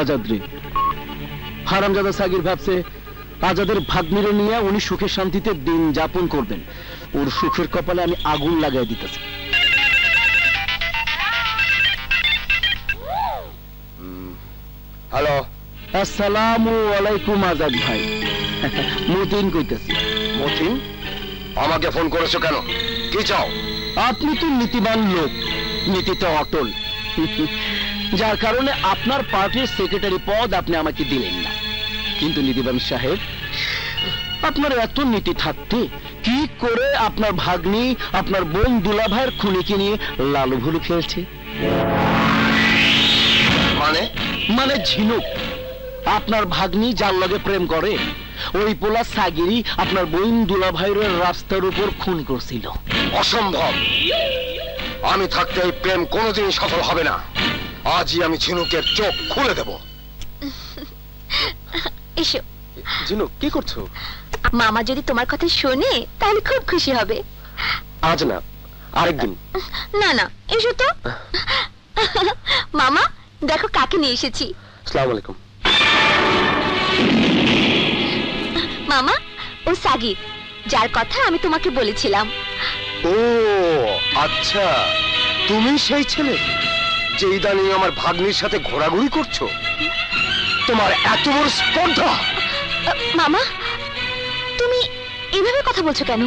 আজাদ রে। হারামজাদা সাগির ভাবছে আজাদের ভাগ্নিরে নিয়ে উনি সুখে শান্তিতে দিন যাপন করবেন। ওর সুখের কপালে আমি আগুন লাগাই দিতেছি। হ্যালো, আসসালামু আলাইকুম আজাদ ভাই। মতিন কইতেছি। মতিন, আমাকে ফোন করেছো কেন? কি চাও? আপনি তো নীতিবান লোক, নীতিতে অটল, যার কারণে আপনার পার্টির সেক্রেটারি পদ আপনি আমাকে দিলেন না। কিন্তু নীতিবান সাহেব, আপনার এত নীতি থাকতে কি করে আপনার ভাগ্নি আপনার বোন দুলাভাইয়ের খুনিকে নিয়ে লালু ভুলু খেলছে? মানে ঝিনুক, আপনার ভাগ্নি যার লগে প্রেম করে ওই পোলা সাগিরি আপনার বোন দুলাভাইয়ের রাস্তার উপর খুন করছিল। অসম্ভব। আমি থাকতে এই প্রেম কোনোদিন সফল হবে না। আজই আমি ঝিনুকের চোখ খুলে দেব। এসো। ঝিনুক, কি করছো? মামা যদি তোমার কথা শোনে তাহলে খুব খুশি হবে। আজ না, আরেকদিন। না না, এসো তো। মামা দেখো কাকে নিয়ে এসেছি। আসসালামু আলাইকুম। মামা, ও সাগির, যার কথা আমি তোমাকে বলেছিলাম। ও আচ্ছা, তুমি সেই ছেলে যে ইদানিং আমার ভাগ্নির সাথে ঘোরাঘুরি করছো? তোমার এত বড় স্পর্ধা! মামা, তুমি এভাবে কথা বলছো কেন?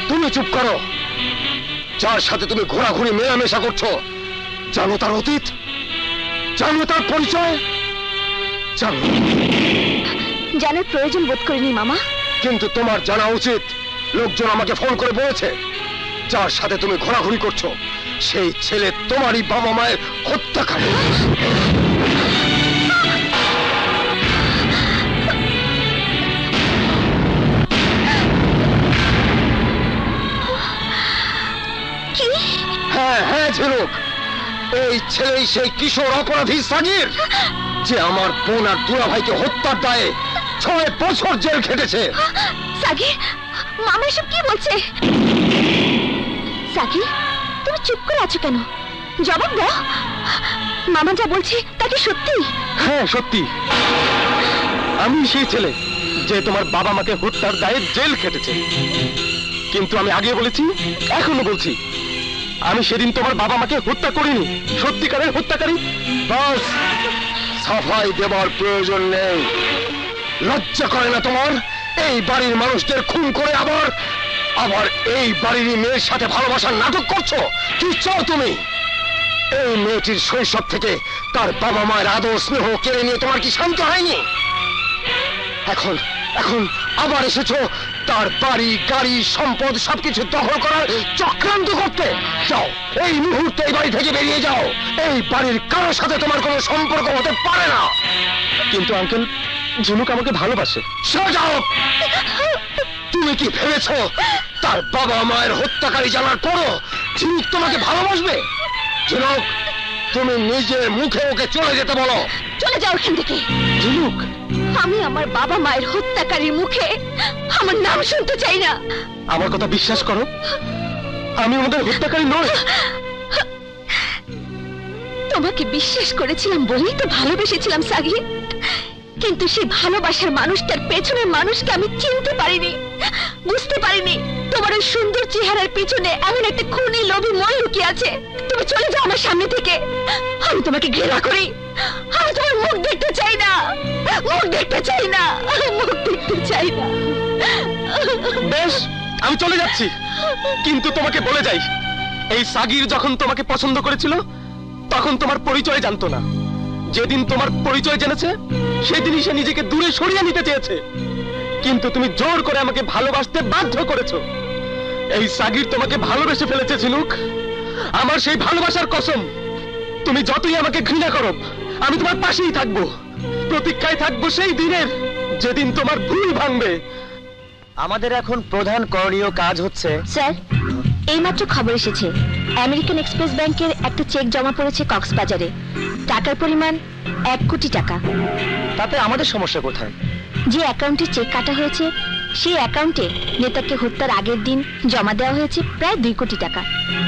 তুমি চুপ করো। যার সাথে তুমি ঘোরাঘুরি মেলামেশা করছো, জানো তার অতীত? জানো তার পরিচয়? জানো? জানার প্রয়োজন বোধ করিনি মামা। কিন্তু তোমার জানা উচিত। লোকজন আমাকে ফোন করে বলেছে যার সাথে তুমি ঘোরাঘুরি করছো সেই ছেলে তোমারই বাবা মায়ের হত্যাকারী। হ্যাঁ হ্যাঁ ঝিনুক, এই ছেলেই সেই কিশোর অপরাধী সাগির যে আমার বোন আর দুলাভাইকে হত্যার দায়ে 6 বছর জেল খেটেছে। সাগির, মামা এসব কি বলছে? সাগির, তুমি চুপ করে আছো কেন? জবাব দাও। মামা যা বলছে তা কি সত্যি? হ্যাঁ সত্যি। আমি সেই ছেলে যে তোমার বাবা মাকে হত্যার দায়ে জেল খেটেছে। কিন্তু আমি আগে বলেছি, এখনো বলছি, আমি সেদিন তোমার বাবা মাকে হত্যা করিনি। সত্যিকারের হত্যাকারী। বাস, সাফাই দেবার প্রয়োজন নেই। লজ্জা করে না তোমার? এই বাড়ির মানুষদের খুন করে আবার এই বাড়ির মেয়ের সাথে ভালোবাসার নাটক করছো? কি চাও তুমি? এই মেয়েটির শৈশব থেকে তার বাবা মায়ের আদর স্নেহ কেড়ে নিয়ে তোমার কি শান্ত হয়নি? এখন এখন আবার এসেছো তার বাড়ি গাড়ি সম্পদ সবকিছু দখল করার চক্রান্ত করতে। যাও, এই মুহূর্তে এই বাড়ি থেকে বেরিয়ে যাও। এই বাড়ির কারোর সাথে তোমার কোনো সম্পর্ক হতে পারে না। কিন্তু আঙ্কেল, ঝিনুক আমাকে ভালোবাসে। যাও। তুমি কি ভেবেছো তার বাবা মায়ের হত্যাকারী জানার পরও ঝিনুক তোমাকে ভালোবাসবে? ঝিনুক, তুমি নিজের মুখে ওকে চলে যেতে বলো। চলে যাও এখান থেকে। ঝিনুক, আমি আমার বাবা মায়ের হত্যাকারীর মুখে আমার নাম শুনতে চাই না। আমার কথা বিশ্বাস করো, আমি ওদের হত্যাকারী নই। তোমাকে বিশ্বাস করেছিলাম বলেই তো ভালোবেসেছিলাম সাগির। কিন্তু সেই ভালোবাসার মানুষটার পেছনের মানুষকে আমি চিনতে পারিনি, বুঝতে পারিনি। তোমার ওই সুন্দর চেহারার পেছনে এমন একটা খুনি লোভী মন লুকিয়ে আছে। তুমি চলে যাও আমার সামনে থেকে। আমি তোমাকে ঘৃণা করি। আমি তোমার মুখ দেখতে চাই না, মুখ দেখতে চাই না, মুখ দেখতে চাই না। বেশ, আমি চলে যাচ্ছি। কিন্তু তোমাকে বলে যাই, এই সাগির যখন তোমাকে পছন্দ করেছিল তখন তোমার পরিচয় জানতো না। যেদিন তোমার পরিচয় জেনেছে সেদিনই সে নিজেকে দূরে সরিয়ে নিতে চেয়েছে। কিন্তু তুমি জোর করে আমাকে ভালোবাসতে বাধ্য করেছো। এই সাগির তোমাকে ভালোবেসে ফেলেছে ঝিনুক। আমার সেই ভালোবাসার কসম, তুমি যতই আমাকে ঘৃণা করো আমি তোমার পাশেই থাকবো। প্রতীক্ষায় থাকবো সেই দিনের যেদিন তোমার ভুল ভাঙবে। আমাদের এখন প্রধান করণীয় কাজ হচ্ছে। স্যার, এইমাত্র খবর এসেছে আমেরিকান এক্সপ্রেস ব্যাংকের একটা চেক জমা পড়েছে কক্সবাজারে। টাকার পরিমাণ 1 কোটি টাকা। তাতে আমাদের সমস্যা কোথায়? যে অ্যাকাউন্টে চেক কাটা হয়েছে সেই অ্যাকাউন্টে নেতাকে হত্যার আগের দিন জমা দেওয়া হয়েছে প্রায় 2 কোটি টাকা।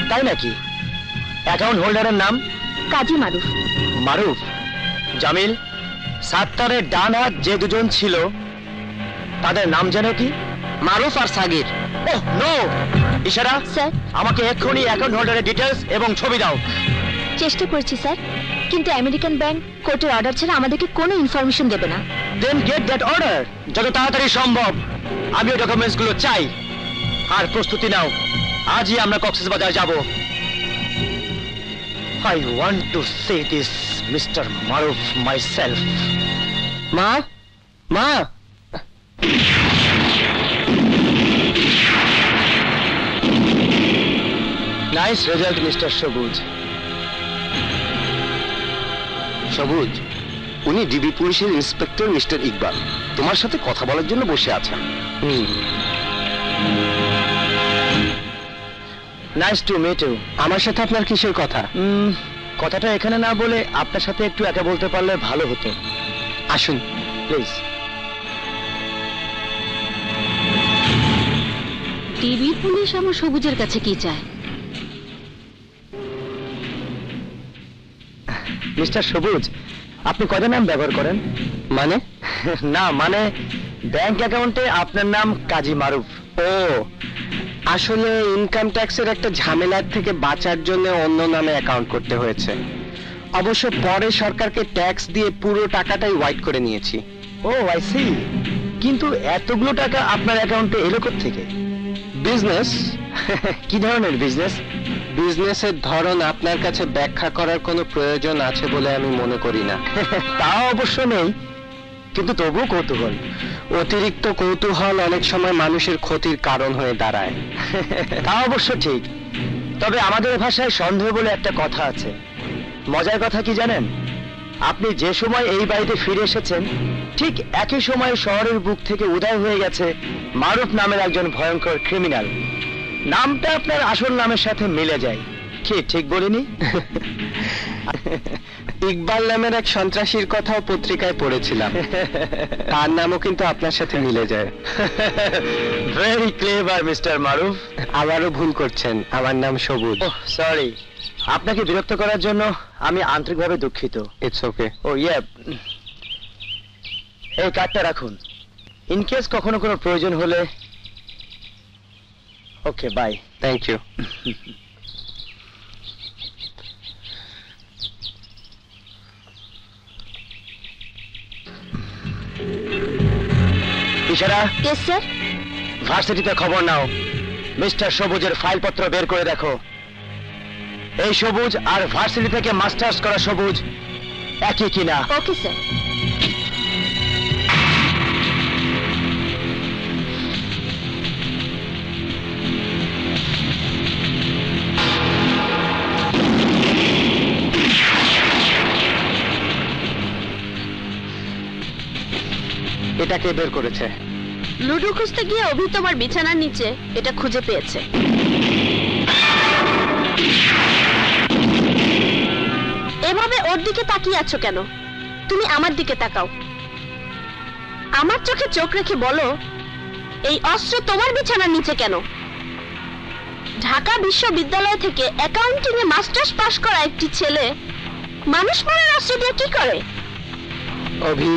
তাই নাকি? অ্যাকাউন্ট হোল্ডারের নাম? কাজী মারুফ। মারুফ? জামিল, সাত্তারের ডান হাত যে দুজন ছিল তাদের নাম জানো কি? মারুফ আর সাগির। Oh no! ইশারা, স্যার, আমাকে এক্ষুনি অ্যাকাউন্ট হোল্ডারের ডিটেলস এবং ছবি দাও। চেষ্টা করছি স্যার, কিন্তু আমেরিকান ব্যাংক কোর্টের অর্ডার ছাড়া আমাদেরকে কোনো ইনফরমেশন দেবে না। দেন গেট দ্যাট অর্ডার যত তাড়াতাড়ি সম্ভব। আমি ওই ডকুমেন্টসগুলো চাই। আর প্রস্তুতি নাও, আজই আমরা কক্সবাজার যাব। I want to say this, Mr. Maruf, myself. মা, মা। নাইস রেজাল্ট, মিস্টার সবুজ। সবুজ, উনি ডিবি পুলিশের ইন্সপেক্টর মিস্টার ইকবাল তোমার সাথে কথা বলার জন্য বসে আছেন। Nice to meet you. আমার সাথে আপনার কিসের কথা? কথাটা এখানে না বলে আপনার সাথে একটু একা বলতে পারলে ভালো হতো। আসুন প্লিজ। টিভি পুলিশ আমার সবুজের কাছে কি চায়? মিস্টার সবুজ, আপনি কয়টা নাম ব্যবহার করেন? মানে? না মানে ব্যাংক অ্যাকাউন্টে আপনার নাম কাজী মারুফ। ও, আসলে ইনকাম ট্যাক্সের একটা ঝামেলার থেকে বাঁচার জন্য অন্য নামে অ্যাকাউন্ট করতে হয়েছে। অবশ্য পরে সরকারকে ট্যাক্স দিয়ে পুরো টাকাটাই হোয়াইট করে নিয়েছি। ও আই সি। কিন্তু এতগুলো টাকা আপনার অ্যাকাউন্টে এলো থেকে? বিজনেস। কি ধরনের বিজনেস? বিজনেসের ধরন আপনার কাছে ব্যাখ্যা করার কোনো প্রয়োজন আছে বলে আমি মনে করি না। তা অবশ্য নেই, কিন্তু তবুও কৌতূহল। অতিরিক্ত কৌতূহল অনেক সময় মানুষের ক্ষতির কারণ হয়ে দাঁড়ায়। তা অবশ্য ঠিক, তবে আমাদের ভাষায় সন্দেহ বলে একটা কথা আছে। মজার কথা কি জানেন? আপনি যে সময় এই বাড়িতে ফিরে এসেছেন ঠিক একই সময় শহরের বুক থেকে উদয় হয়ে গেছে মারুফ নামের একজন ভয়ঙ্কর ক্রিমিনাল। নামটা আপনার আসল নামের সাথে মিলে যায়। কি ঠিক বলিনি? ইকবাল নামের এক সন্ত্রাসীর কথাও পত্রিকায় পড়েছিলাম, তার নামও কিন্তু আপনার সাথে মিলে যায়। ভেরি ক্লেভার মিস্টার মারুফ। আবারও ভুল করছেন, আমার নাম সবুজ। ওহ সরি, আপনাকে বিরক্ত করার জন্য আমি আন্তরিকভাবে দুঃখিত। It's okay. ও ইয়ে, এই কার্ডটা রাখুন, ইন কেস কখনো কোনো প্রয়োজন হলে। Okay bye. Thank you. ইশারা, ইয়েস স্যার। ভার্সিটিতে খবর নাও, মিস্টার সবুজের ফাইলপত্র বের করে দেখো। এই সবুজ আর ভার্সিটি থেকে মাস্টার্স করা সবুজ একই কিনা। Okay sir. এটাকে বের করেছে? লুডো খুঁজতে গিয়ে অভি তোমার বিছানার নিচে এটা খুঁজে পেয়েছে। এভাবে ওর দিকে তাকিয়ে আছো কেন? তুমি আমার দিকে তাকাও। আমার চোখে চোখ রেখে বলো, এই অস্ত্র তোমার বিছানার নিচে কেন? ঢাকা বিশ্ববিদ্যালয় থেকে অ্যাকাউন্টিং এ মাস্টার্স পাশ করা একটি ছেলে মানুষ মারার অস্ত্র দিয়ে কি করে? অভি,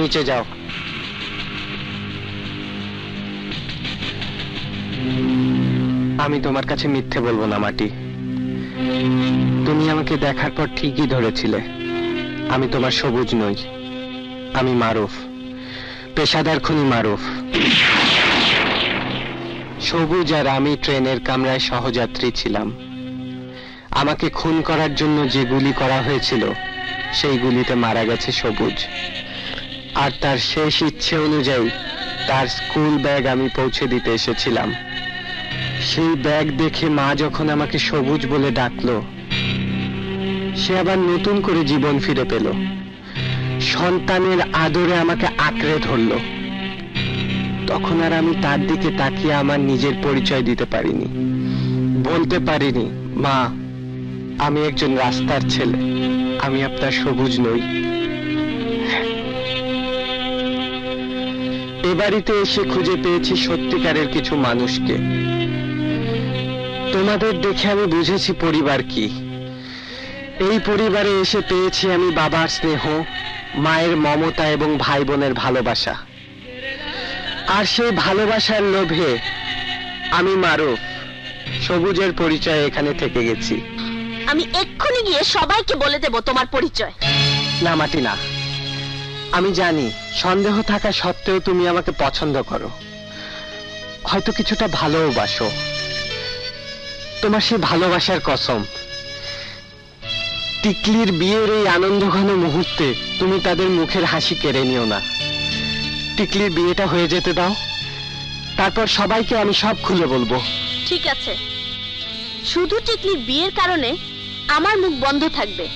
নিচে যাও। আমি তোমার কাছে মিথ্যে বলবো না মাটি। তুমি আমাকে দেখার পর ঠিকই ধরেছিলে আমি তোমার সবুজ নই, আমি মারুফ, পেশাদার খুনি মারুফ। সবুজ আর আমি ট্রেনের কামরায় সহযাত্রী ছিলাম। আমাকে খুন করার জন্য যে গুলি করা হয়েছিল সেই গুলিতে মারা গেছে সবুজ। আর তার শেষ ইচ্ছে অনুযায়ী তার স্কুল ব্যাগ আমি পৌঁছে দিতে এসেছিলাম। সেই ব্যাগ দেখে মা যখন আমাকে সবুজ বলে ডাকলো, সে আবার নতুন করে জীবন ফিরে পেল। সন্তানের আদরে আমাকে আঁকড়ে ধরলো। তখন আর আমি তার দিকে তাকিয়ে আমার নিজের পরিচয় দিতে পারিনি, বলতে পারিনি, মা আমি একজন রাস্তার ছেলে, আমি আপনার সবুজ নই। এ বাড়িতে এসে খুঁজে পেয়েছি সত্যিকারের কিছু মানুষকে। তোমাদের দেখে আমি বুঝেছি পরিবার কি। এই পরিবারে এসে পেয়েছি আমি বাবার স্নেহ, মায়ের মমতা এবং ভাই বোনের ভালোবাসা। আর সেই ভালোবাসার লোভে আমি মারুফ সবুজের পরিচয় এখানে থেকে গেছি। আমি এক্ষুনি গিয়ে সবাইকে বলে দেব তোমার পরিচয়। না মাটি না, আমি জানি সন্দেহ থাকা সত্ত্বেও তুমি আমাকে পছন্দ করো, হয়তো কিছুটা ভালোবাসো। তোমার সেই ভালোবাসার কসম, টিকলির বিয়ের এই আনন্দঘন মুহূর্তে তুমি তাদের মুখের হাসি কেড়ে নিও না। টিকলির বিয়েটা হয়ে যেতে দাও, তারপর সবাইকে আমি সব খুলে বলবো। ঠিক আছে, শুধু টিকলির বিয়ের কারণে আমার মুখ বন্ধ থাকবে,